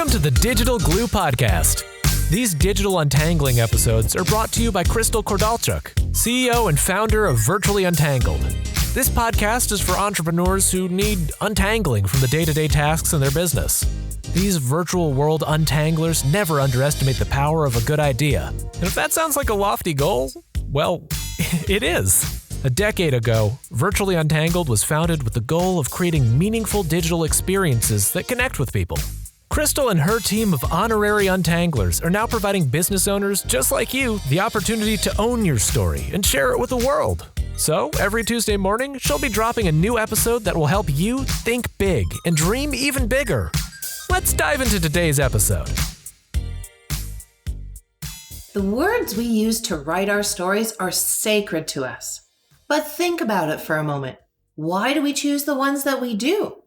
Welcome to the Digital Glue Podcast. These digital untangling episodes are brought to you by Crystal Kordalchuk, CEO and founder of Virtually Untangled. This podcast is for entrepreneurs who need untangling from the day-to-day tasks in their business. These virtual world untanglers never underestimate the power of a good idea. And if that sounds like a lofty goal, well, it is. A decade ago, Virtually Untangled was founded with the goal of creating meaningful digital experiences that connect with people. Crystal and her team of honorary untanglers are now providing business owners just like you the opportunity to own your story and share it with the world. So, every Tuesday morning, she'll be dropping a new episode that will help you think big and dream even bigger. Let's dive into today's episode. The words we use to write our stories are sacred to us. But think about it for a moment. Why do we choose the ones that we do?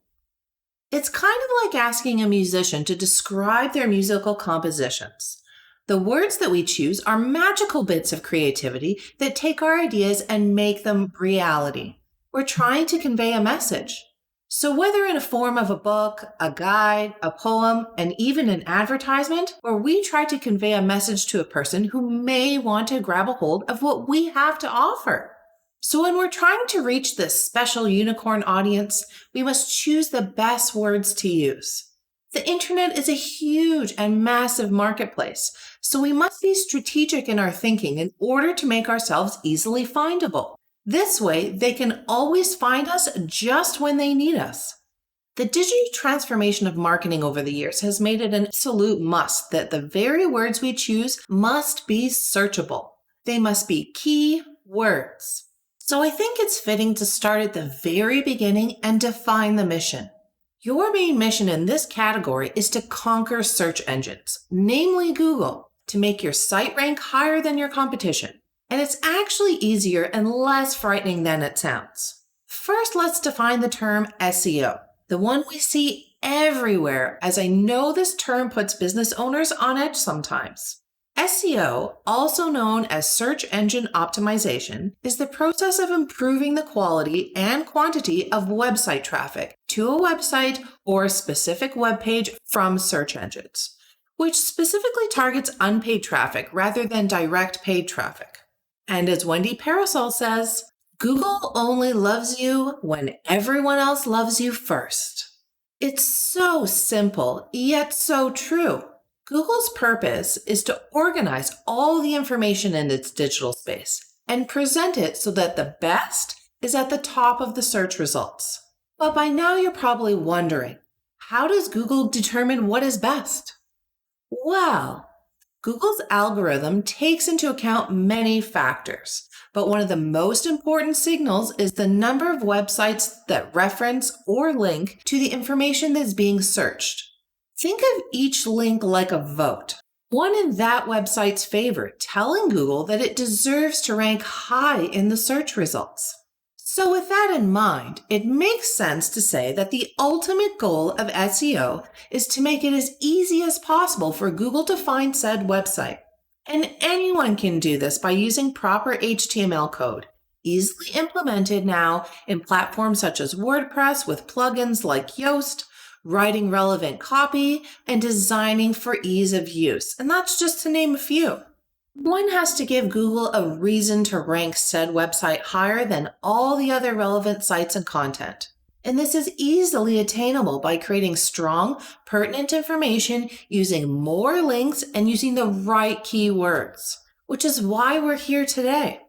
It's kind of like asking a musician to describe their musical compositions. The words that we choose are magical bits of creativity that take our ideas and make them reality. We're trying to convey a message. So whether in a form of a book, a guide, a poem, and even an advertisement, where we try to convey a message to a person who may want to grab a hold of what we have to offer. So when we're trying to reach this special unicorn audience, we must choose the best words to use. The internet is a huge and massive marketplace, so we must be strategic in our thinking in order to make ourselves easily findable. This way, they can always find us just when they need us. The digital transformation of marketing over the years has made it an absolute must that the very words we choose must be searchable. They must be key words. So I think it's fitting to start at the very beginning and define the mission. Your main mission in this category is to conquer search engines, namely Google, to make your site rank higher than your competition. And it's actually easier and less frightening than it sounds. First, let's define the term SEO, the one we see everywhere, as I know this term puts business owners on edge sometimes. SEO, also known as search engine optimization, is the process of improving the quality and quantity of website traffic to a website or a specific web page from search engines, which specifically targets unpaid traffic rather than direct paid traffic. And as Wendy Parasol says, Google only loves you when everyone else loves you first. It's so simple, yet so true. Google's purpose is to organize all the information in its digital space and present it so that the best is at the top of the search results. But by now you're probably wondering, how does Google determine what is best? Well, Google's algorithm takes into account many factors, but one of the most important signals is the number of websites that reference or link to the information that's being searched. Think of each link like a vote, one in that website's favor, telling Google that it deserves to rank high in the search results. So with that in mind, it makes sense to say that the ultimate goal of SEO is to make it as easy as possible for Google to find said website. And anyone can do this by using proper HTML code, easily implemented now in platforms such as WordPress with plugins like Yoast, writing relevant copy, and designing for ease of use. And that's just to name a few. One has to give Google a reason to rank said website higher than all the other relevant sites and content. And this is easily attainable by creating strong, pertinent information, using more links, and using the right keywords, which is why we're here today.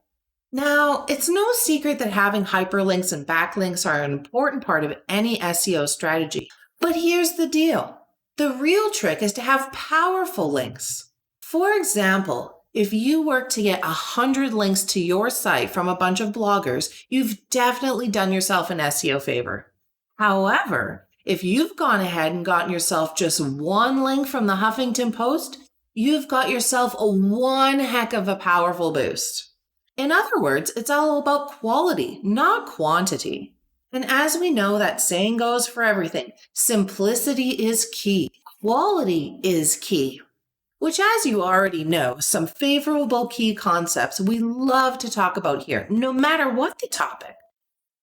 Now, it's no secret that having hyperlinks and backlinks are an important part of any SEO strategy. But here's the deal. The real trick is to have powerful links. For example, if you work to get 100 links to your site from a bunch of bloggers, you've definitely done yourself an SEO favor. However, if you've gone ahead and gotten yourself just one link from the Huffington Post, you've got yourself one heck of a powerful boost. In other words, it's all about quality, not quantity. And as we know, that saying goes for everything. Simplicity is key. Quality is key. Which, as you already know, some favorable key concepts we love to talk about here, no matter what the topic.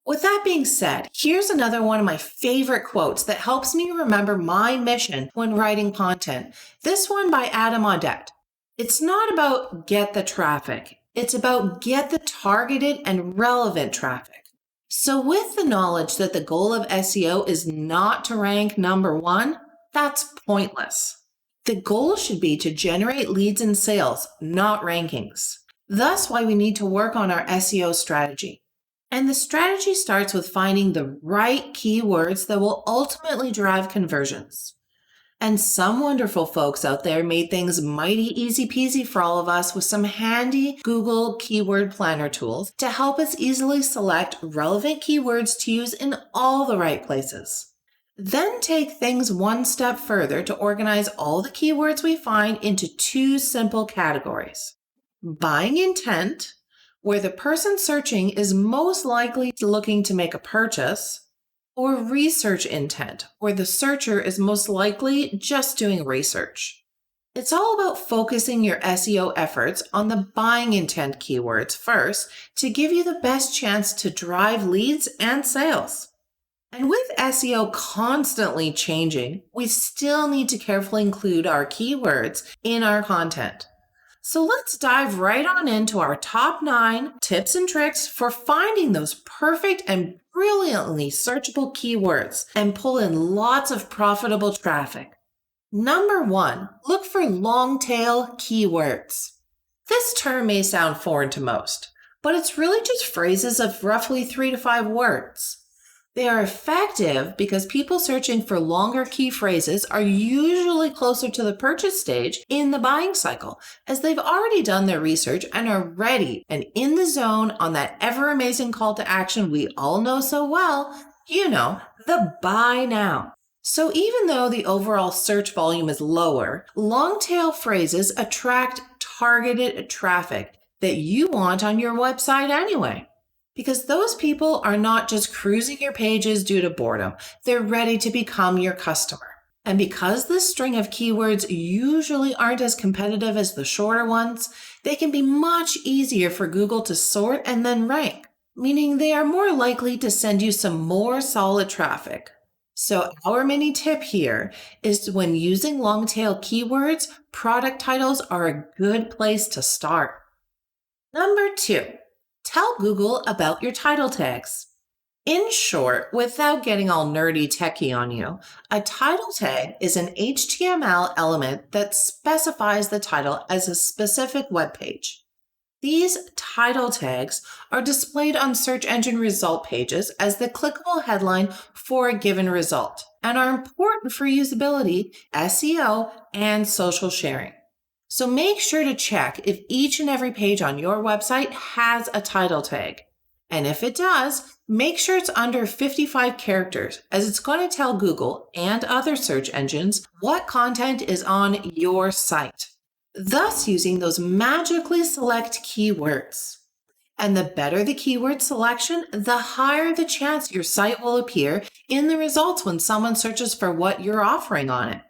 With that being said, here's another one of my favorite quotes that helps me remember my mission when writing content. This one by Adam Audette. It's not about get the traffic. It's about get the targeted and relevant traffic. So with the knowledge that the goal of SEO is not to rank number one, that's pointless. The goal should be to generate leads and sales, not rankings. Thus why we need to work on our SEO strategy. And the strategy starts with finding the right keywords that will ultimately drive conversions. And some wonderful folks out there made things mighty easy peasy for all of us with some handy Google keyword planner tools to help us easily select relevant keywords to use in all the right places. Then take things one step further to organize all the keywords we find into two simple categories. Buying intent, where the person searching is most likely looking to make a purchase, or research intent, where the searcher is most likely just doing research. It's all about focusing your SEO efforts on the buying intent keywords first to give you the best chance to drive leads and sales. And with SEO constantly changing, we still need to carefully include our keywords in our content. So let's dive right on into our top 9 tips and tricks for finding those perfect and brilliantly searchable keywords and pull in lots of profitable traffic. Number 1, look for long tail keywords. This term may sound foreign to most, but it's really just phrases of roughly 3 to 5 words. They are effective because people searching for longer key phrases are usually closer to the purchase stage in the buying cycle, as they've already done their research and are ready and in the zone on that ever amazing call to action we all know so well, the buy now. So even though the overall search volume is lower, long tail phrases attract targeted traffic that you want on your website anyway. Because those people are not just cruising your pages due to boredom, they're ready to become your customer. And because this string of keywords usually aren't as competitive as the shorter ones, they can be much easier for Google to sort and then rank, meaning they are more likely to send you some more solid traffic. So our mini tip here is when using long tail keywords, product titles are a good place to start. Number 2. Tell Google about your title tags. In short, without getting all nerdy techie on you, a title tag is an HTML element that specifies the title as a specific web page. These title tags are displayed on search engine result pages as the clickable headline for a given result and are important for usability, SEO, and social sharing. So make sure to check if each and every page on your website has a title tag. And if it does, make sure it's under 55 characters, as it's going to tell Google and other search engines what content is on your site, thus using those magically select keywords. And the better the keyword selection, the higher the chance your site will appear in the results when someone searches for what you're offering on it.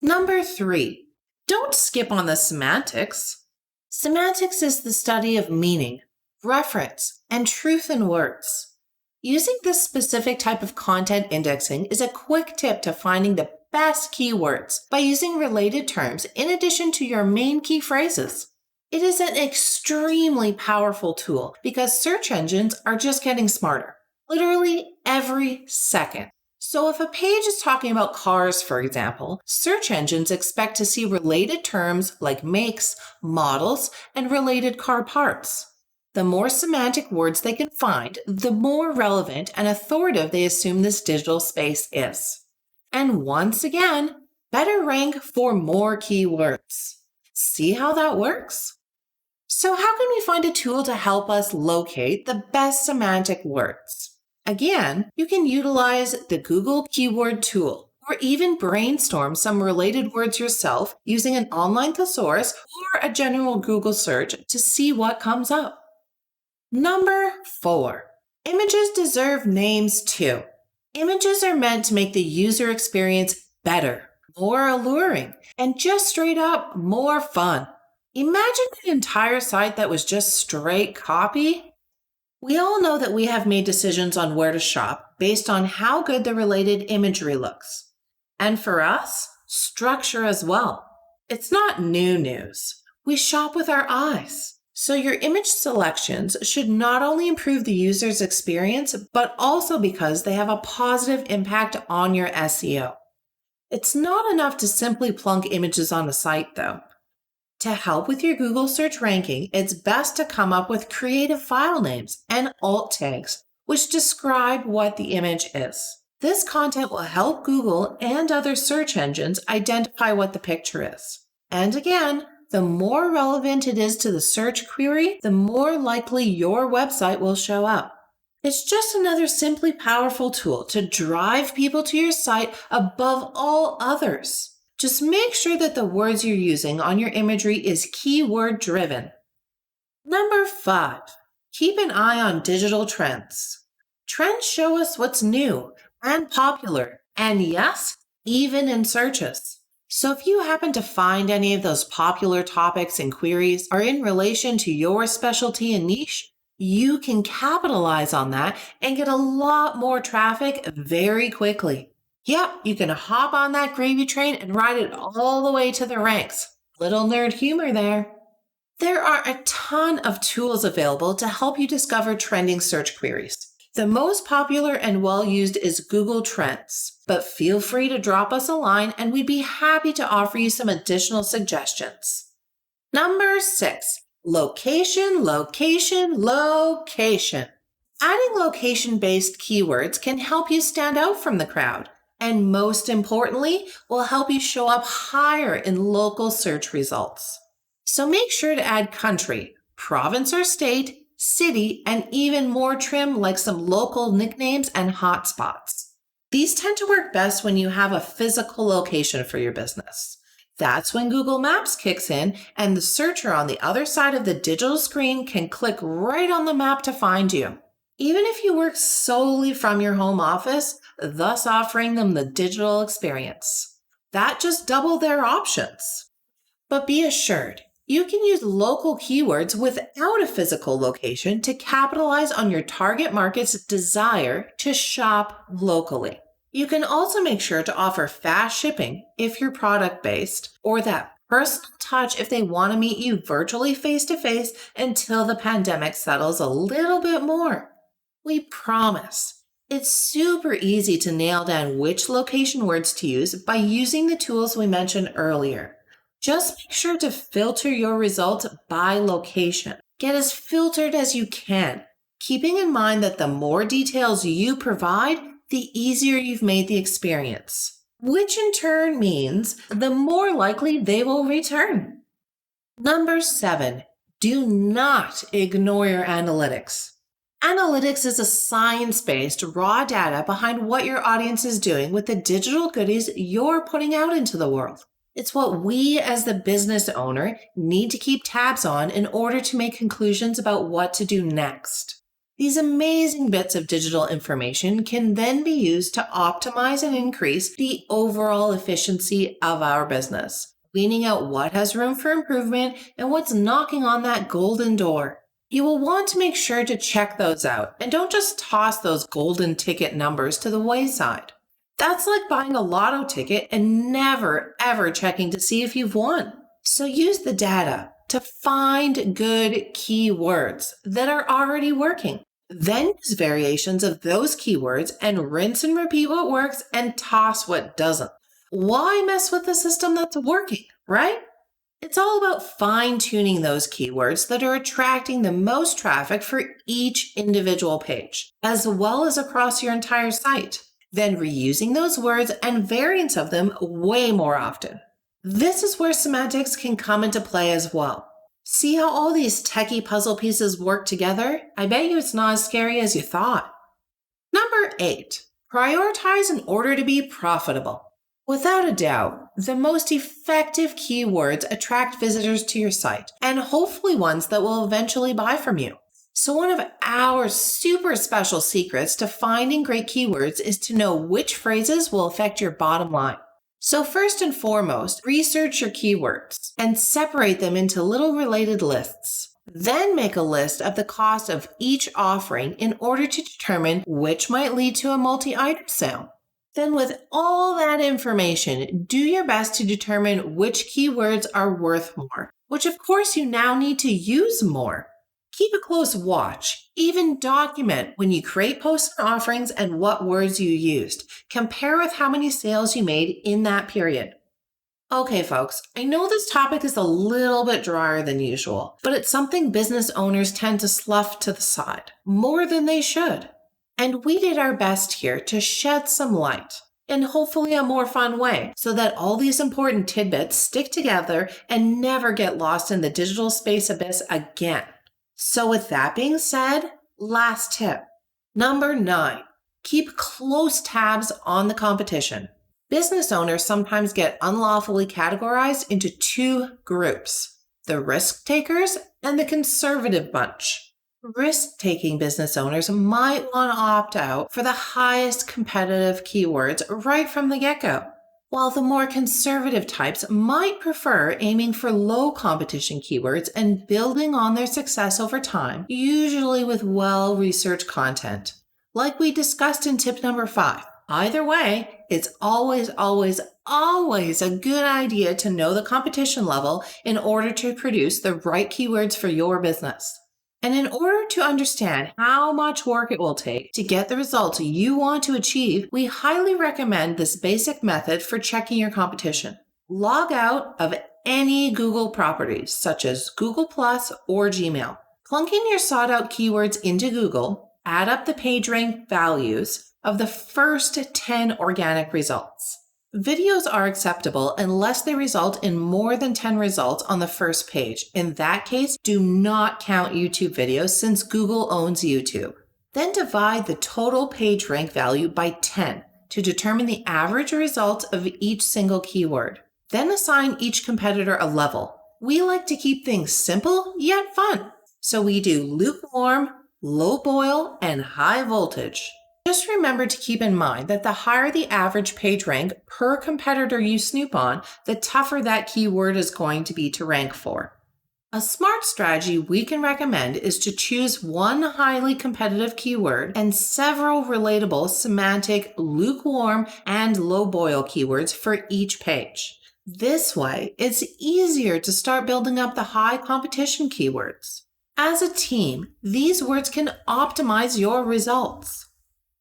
Number 3. Don't skip on the semantics. Semantics is the study of meaning, reference, and truth in words. Using this specific type of content indexing is a quick tip to finding the best keywords by using related terms in addition to your main key phrases. It is an extremely powerful tool because search engines are just getting smarter, literally every second. So if a page is talking about cars, for example, search engines expect to see related terms like makes, models, and related car parts. The more semantic words they can find, the more relevant and authoritative they assume this digital space is. And once again, better rank for more keywords. See how that works? So how can we find a tool to help us locate the best semantic words? Again, you can utilize the Google Keyword Tool or even brainstorm some related words yourself using an online thesaurus or a general Google search to see what comes up. Number 4. Images deserve names too. Images are meant to make the user experience better, more alluring, and just straight up more fun. Imagine an entire site that was just straight copy. We all know that we have made decisions on where to shop based on how good the related imagery looks. And for us, structure as well. It's not new news. We shop with our eyes. So your image selections should not only improve the user's experience, but also because they have a positive impact on your SEO. It's not enough to simply plunk images on a site, though. To help with your Google search ranking, it's best to come up with creative file names and alt tags, which describe what the image is. This content will help Google and other search engines identify what the picture is. And again, the more relevant it is to the search query, the more likely your website will show up. It's just another simply powerful tool to drive people to your site above all others. Just make sure that the words you're using on your imagery is keyword driven. Number 5, keep an eye on digital trends. Trends show us what's new and popular, and yes, even in searches. So if you happen to find any of those popular topics and queries are in relation to your specialty and niche, you can capitalize on that and get a lot more traffic very quickly. Yep, you can hop on that gravy train and ride it all the way to the ranks. Little nerd humor there. There are a ton of tools available to help you discover trending search queries. The most popular and well-used is Google Trends, but feel free to drop us a line and we'd be happy to offer you some additional suggestions. Number 6, location, location, location. Adding location-based keywords can help you stand out from the crowd. And most importantly, will help you show up higher in local search results. So make sure to add country, province or state, city, and even more trim like some local nicknames and hotspots. These tend to work best when you have a physical location for your business. That's when Google Maps kicks in and the searcher on the other side of the digital screen can click right on the map to find you. Even if you work solely from your home office, thus offering them the digital experience. That just doubled their options. But be assured, you can use local keywords without a physical location to capitalize on your target market's desire to shop locally. You can also make sure to offer fast shipping if you're product-based, or that personal touch if they want to meet you virtually face-to-face until the pandemic settles a little bit more. We promise. It's super easy to nail down which location words to use by using the tools we mentioned earlier. Just make sure to filter your results by location. Get as filtered as you can, keeping in mind that the more details you provide, the easier you've made the experience, which in turn means the more likely they will return. Number 7, do not ignore your analytics. Analytics is a science-based raw data behind what your audience is doing with the digital goodies you're putting out into the world. It's what we as the business owner need to keep tabs on in order to make conclusions about what to do next. These amazing bits of digital information can then be used to optimize and increase the overall efficiency of our business, weeding out what has room for improvement and what's knocking on that golden door. You will want to make sure to check those out and don't just toss those golden ticket numbers to the wayside. That's like buying a lotto ticket and never ever checking to see if you've won. So use the data to find good keywords that are already working. Then use variations of those keywords and rinse and repeat what works and toss what doesn't. Why mess with the system that's working, right? It's all about fine-tuning those keywords that are attracting the most traffic for each individual page, as well as across your entire site. Then reusing those words and variants of them way more often. This is where semantics can come into play as well. See how all these techie puzzle pieces work together? I bet you it's not as scary as you thought. Number 8, prioritize in order to be profitable. Without a doubt, the most effective keywords attract visitors to your site, and hopefully ones that will eventually buy from you. So one of our super special secrets to finding great keywords is to know which phrases will affect your bottom line. So first and foremost, research your keywords and separate them into little related lists. Then make a list of the cost of each offering in order to determine which might lead to a multi-item sale. Then with all that information, do your best to determine which keywords are worth more, which of course you now need to use more. Keep a close watch. Even document when you create posts and offerings and what words you used. Compare with how many sales you made in that period. Okay, folks, I know this topic is a little bit drier than usual, but it's something business owners tend to slough to the side, more than they should. And we did our best here to shed some light, in hopefully a more fun way, so that all these important tidbits stick together and never get lost in the digital space abyss again. So with that being said, last tip. Number 9, keep close tabs on the competition. Business owners sometimes get unlawfully categorized into 2 groups, the risk takers and the conservative bunch. Risk-taking business owners might want to opt out for the highest competitive keywords right from the get-go, while the more conservative types might prefer aiming for low competition keywords and building on their success over time, usually with well-researched content, like we discussed in tip number 5. Either way, it's always a good idea to know the competition level in order to produce the right keywords for your business. And in order to understand how much work it will take to get the results you want to achieve, we highly recommend this basic method for checking your competition. Log out of any Google properties, such as Google Plus or Gmail. Plunk in your sought-out keywords into Google, add up the PageRank values of the first 10 organic results. Videos are acceptable unless they result in more than 10 results on the first page. In that case, do not count YouTube videos since Google owns YouTube. Then divide the total PageRank value by 10 to determine the average results of each single keyword. Then assign each competitor a level. We like to keep things simple yet fun, so we do lukewarm, low boil, and high voltage. Just remember to keep in mind that the higher the average page rank per competitor you snoop on, the tougher that keyword is going to be to rank for. A smart strategy we can recommend is to choose one highly competitive keyword and several relatable semantic, lukewarm, and low boil keywords for each page. This way, it's easier to start building up the high competition keywords. As a team, these words can optimize your results.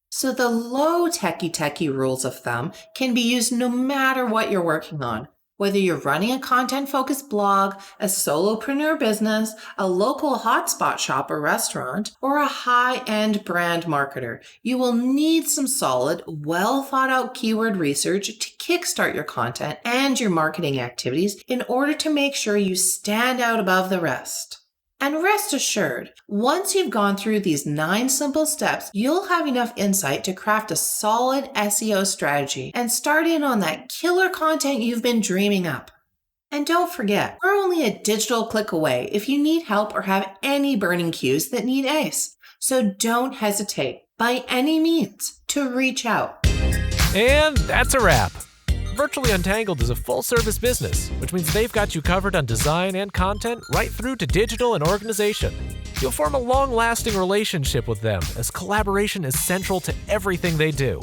So the low techie rules of thumb can be used no matter what you're working on. Whether you're running a content-focused blog, a solopreneur business, a local hotspot shop or restaurant, or a high-end brand marketer, you will need some solid, well-thought-out keyword research to kickstart your content and your marketing activities in order to make sure you stand out above the rest. And rest assured, once you've gone through these 9 simple steps, you'll have enough insight to craft a solid SEO strategy and start in on that killer content you've been dreaming up. And don't forget, we're only a digital click away if you need help or have any burning queues that need ACE. So don't hesitate, by any means, to reach out. And that's a wrap. Virtually Untangled is a full-service business, which means they've got you covered on design and content right through to digital and organization. You'll form a long-lasting relationship with them as collaboration is central to everything they do.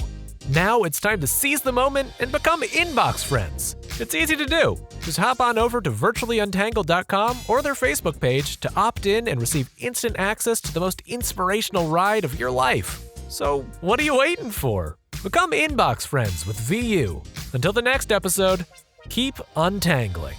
Now it's time to seize the moment and become inbox friends. It's easy to do. Just hop on over to virtuallyuntangled.com or their Facebook page to opt in and receive instant access to the most inspirational ride of your life. So what are you waiting for? Become inbox friends with VU. Until the next episode, keep untangling.